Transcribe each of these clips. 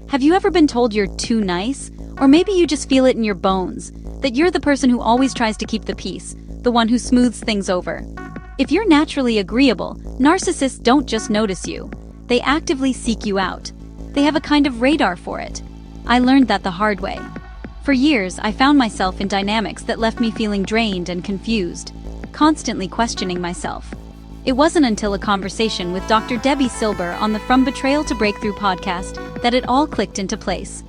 Have you ever been told you're too nice? Or maybe you just feel it in your bones, that you're the person who always tries to keep the peace, the one who smooths things over. If you're naturally agreeable, narcissists don't just notice you. They actively seek you out. They have a kind of radar for it. I learned that the hard way. For years, I found myself in dynamics that left me feeling drained and confused, constantly questioning myself. It wasn't until a conversation with Dr. Debbie Silber on the From Betrayal to Breakthrough podcast that it all clicked into place.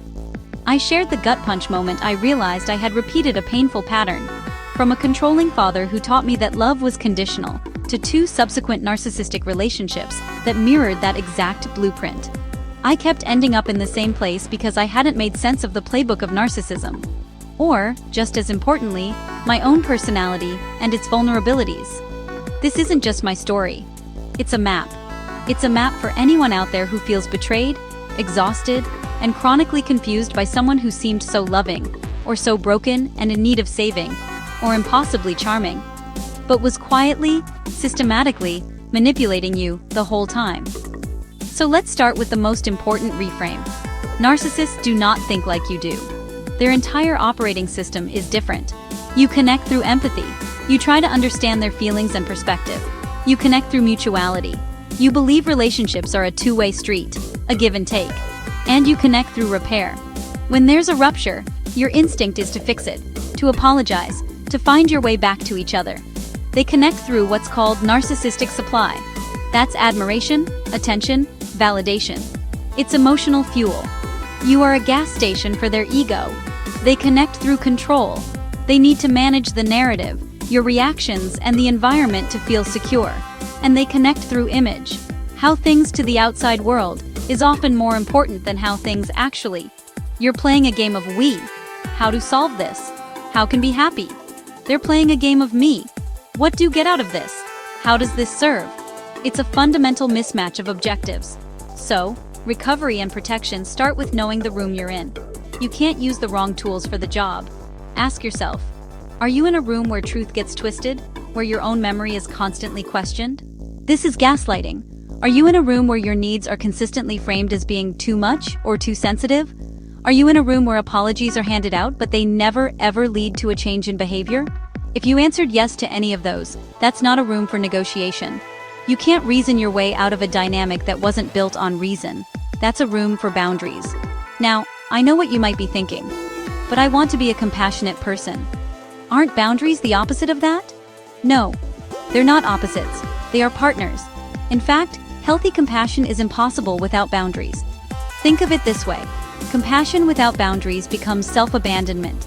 I shared the gut punch moment I realized I had repeated a painful pattern, from a controlling father who taught me that love was conditional, to 2 subsequent narcissistic relationships that mirrored that exact blueprint. I kept ending up in the same place because I hadn't made sense of the playbook of narcissism. Or, just as importantly, my own personality and its vulnerabilities. This isn't just my story. It's a map. It's a map for anyone out there who feels betrayed, exhausted, and chronically confused by someone who seemed so loving, or so broken and in need of saving, or impossibly charming, but was quietly, systematically, manipulating you the whole time. So let's start with the most important reframe. Narcissists do not think like you do. Their entire operating system is different. You connect through empathy. You try to understand their feelings and perspective. You connect through mutuality. You believe relationships are a two-way street, a give and take. And you connect through repair. When there's a rupture, your instinct is to fix it, to apologize, to find your way back to each other. They connect through what's called narcissistic supply. That's admiration, attention, validation. It's emotional fuel. You are a gas station for their ego. They connect through control. They need to manage the narrative, your reactions, and the environment to feel secure. And they connect through image. How things to the outside world is often more important than how things actually. You're playing a game of we. How to solve this? How can be happy? They're playing a game of me. What do you get out of this? How does this serve? It's a fundamental mismatch of objectives. So, recovery and protection start with knowing the room you're in. You can't use the wrong tools for the job. Ask yourself, are you in a room where truth gets twisted? Where your own memory is constantly questioned? This is gaslighting. Are you in a room where your needs are consistently framed as being too much or too sensitive? Are you in a room where apologies are handed out but they never ever lead to a change in behavior? If you answered yes to any of those, that's not a room for negotiation. You can't reason your way out of a dynamic that wasn't built on reason. That's a room for boundaries. Now, I know what you might be thinking, but I want to be a compassionate person. Aren't boundaries the opposite of that? No, they're not opposites. They are partners. In fact, healthy compassion is impossible without boundaries. Think of it this way. Compassion without boundaries becomes self-abandonment.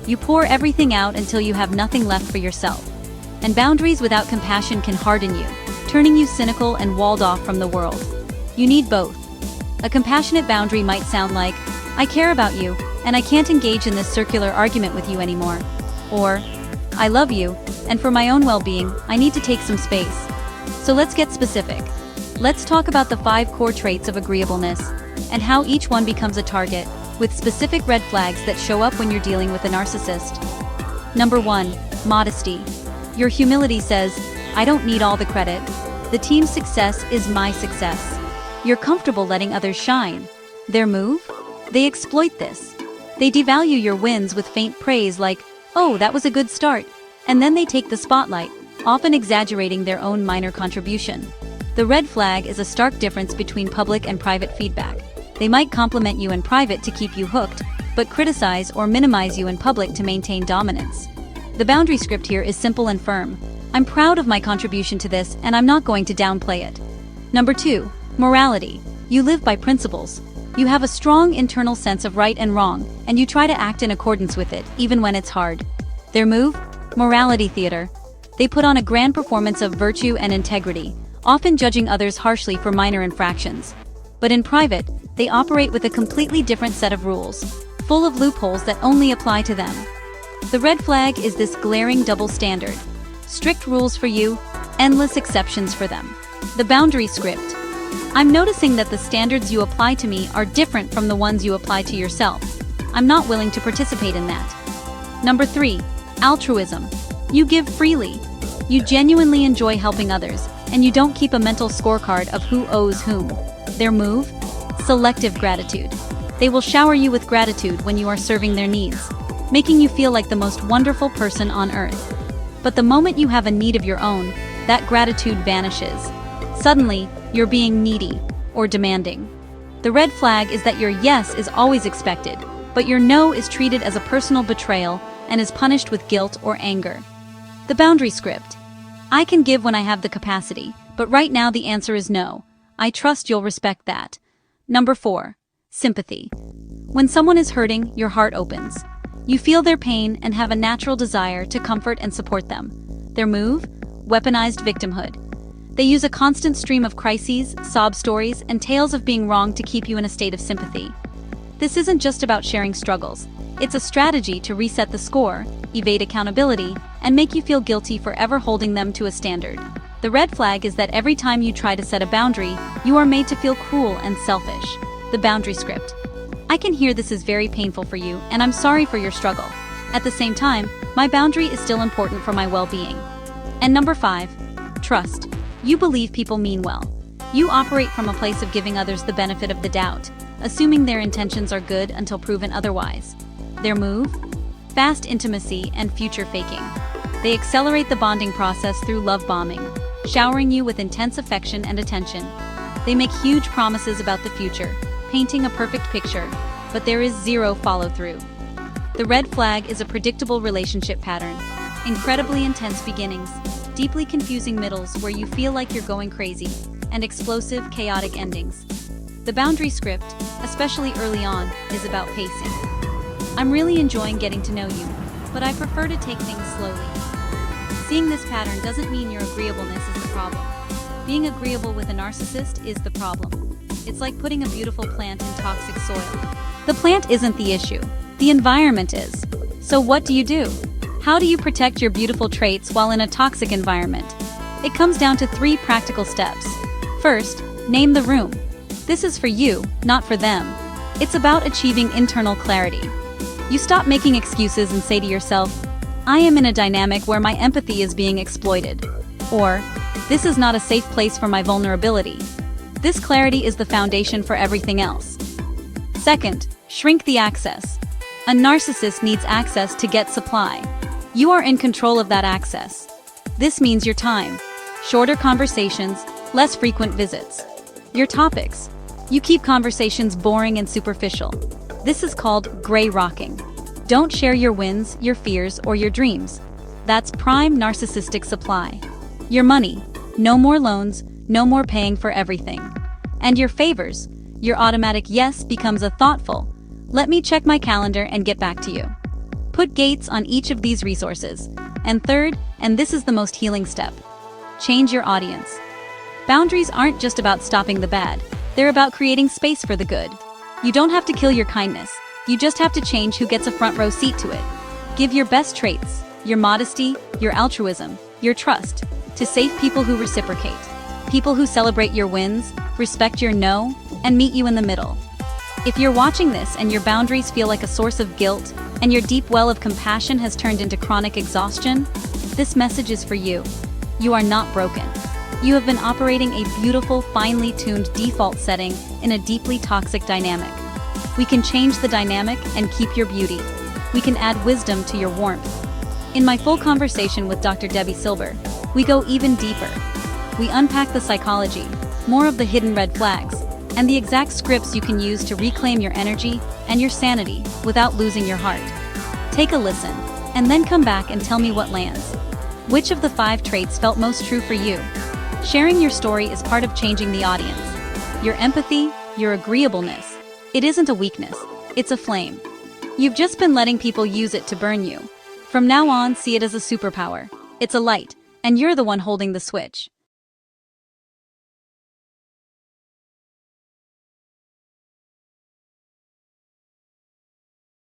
You pour everything out until you have nothing left for yourself. And boundaries without compassion can harden you, turning you cynical and walled off from the world. You need both. A compassionate boundary might sound like, I care about you, and I can't engage in this circular argument with you anymore. Or, I love you, and for my own well-being, I need to take some space. So let's get specific. Let's talk about the 5 core traits of agreeableness, and how each one becomes a target, with specific red flags that show up when you're dealing with a narcissist. Number 1, modesty. Your humility says, I don't need all the credit. The team's success is my success. You're comfortable letting others shine. Their move? They exploit this. They devalue your wins with faint praise like, oh, that was a good start. And then they take the spotlight, often exaggerating their own minor contribution. The red flag is a stark difference between public and private feedback. They might compliment you in private to keep you hooked, but criticize or minimize you in public to maintain dominance. The boundary script here is simple and firm. I'm proud of my contribution to this, and I'm not going to downplay it. Number 2, morality. You live by principles. You have a strong internal sense of right and wrong, and you try to act in accordance with it, even when it's hard. Their move? Morality theater. They put on a grand performance of virtue and integrity, often judging others harshly for minor infractions. But in private, they operate with a completely different set of rules, full of loopholes that only apply to them. The red flag is this glaring double standard. Strict rules for you, endless exceptions for them. The boundary script. I'm noticing that the standards you apply to me are different from the ones you apply to yourself. I'm not willing to participate in that. Number 3, altruism. You give freely. You genuinely enjoy helping others, and you don't keep a mental scorecard of who owes whom. Their move? Selective gratitude. They will shower you with gratitude when you are serving their needs, making you feel like the most wonderful person on earth. But the moment you have a need of your own, that gratitude vanishes. Suddenly, you're being needy or demanding. The red flag is that your yes is always expected, but your no is treated as a personal betrayal and is punished with guilt or anger. The boundary script. I can give when I have the capacity, but right now the answer is no. I trust you'll respect that. Number 4. Sympathy. When someone is hurting, your heart opens. You feel their pain and have a natural desire to comfort and support them. Their move? Weaponized victimhood. They use a constant stream of crises, sob stories, and tales of being wronged to keep you in a state of sympathy. This isn't just about sharing struggles. It's a strategy to reset the score, evade accountability, and make you feel guilty for ever holding them to a standard. The red flag is that every time you try to set a boundary, you are made to feel cruel and selfish. The boundary script. I can hear this is very painful for you, and I'm sorry for your struggle. At the same time, my boundary is still important for my well-being. And number 5. Trust. You believe people mean well. You operate from a place of giving others the benefit of the doubt, assuming their intentions are good until proven otherwise. Their move? Fast intimacy and future faking. They accelerate the bonding process through love bombing, showering you with intense affection and attention. They make huge promises about the future, painting a perfect picture, but there is zero follow-through. The red flag is a predictable relationship pattern. Incredibly intense beginnings, deeply confusing middles where you feel like you're going crazy, and explosive, chaotic endings. The boundary script, especially early on, is about pacing. I'm really enjoying getting to know you, but I prefer to take things slowly. Seeing this pattern doesn't mean your agreeableness is the problem. Being agreeable with a narcissist is the problem. It's like putting a beautiful plant in toxic soil. The plant isn't the issue. The environment is. So what do? How do you protect your beautiful traits while in a toxic environment? It comes down to 3 practical steps. First, name the room. This is for you, not for them. It's about achieving internal clarity. You stop making excuses and say to yourself, I am in a dynamic where my empathy is being exploited. Or, this is not a safe place for my vulnerability. This clarity is the foundation for everything else. Second, shrink the access. A narcissist needs access to get supply. You are in control of that access. This means your time. Shorter conversations, less frequent visits. Your topics. You keep conversations boring and superficial. This is called gray rocking. Don't share your wins, your fears, or your dreams. That's prime narcissistic supply. Your money. No more loans, no more paying for everything. And your favors. Your automatic yes becomes a thoughtful, let me check my calendar and get back to you. Put gates on each of these resources. And third, and this is the most healing step, change your audience. Boundaries aren't just about stopping the bad, they're about creating space for the good. You don't have to kill your kindness, you just have to change who gets a front row seat to it. Give your best traits, your modesty, your altruism, your trust, to safe people who reciprocate. People who celebrate your wins, respect your no, and meet you in the middle. If you're watching this and your boundaries feel like a source of guilt, and your deep well of compassion has turned into chronic exhaustion, this message is for you. You are not broken. You have been operating a beautiful, finely tuned default setting in a deeply toxic dynamic. We can change the dynamic and keep your beauty. We can add wisdom to your warmth. In my full conversation with Dr. Debbie Silber, we go even deeper. We unpack the psychology, more of the hidden red flags, and the exact scripts you can use to reclaim your energy and your sanity without losing your heart. Take a listen, and then come back and tell me what lands. Which of the 5 traits felt most true for you? Sharing your story is part of changing the audience. Your empathy, your agreeableness. It isn't a weakness, it's a flame. You've just been letting people use it to burn you. From now on, see it as a superpower. It's a light, and you're the one holding the switch.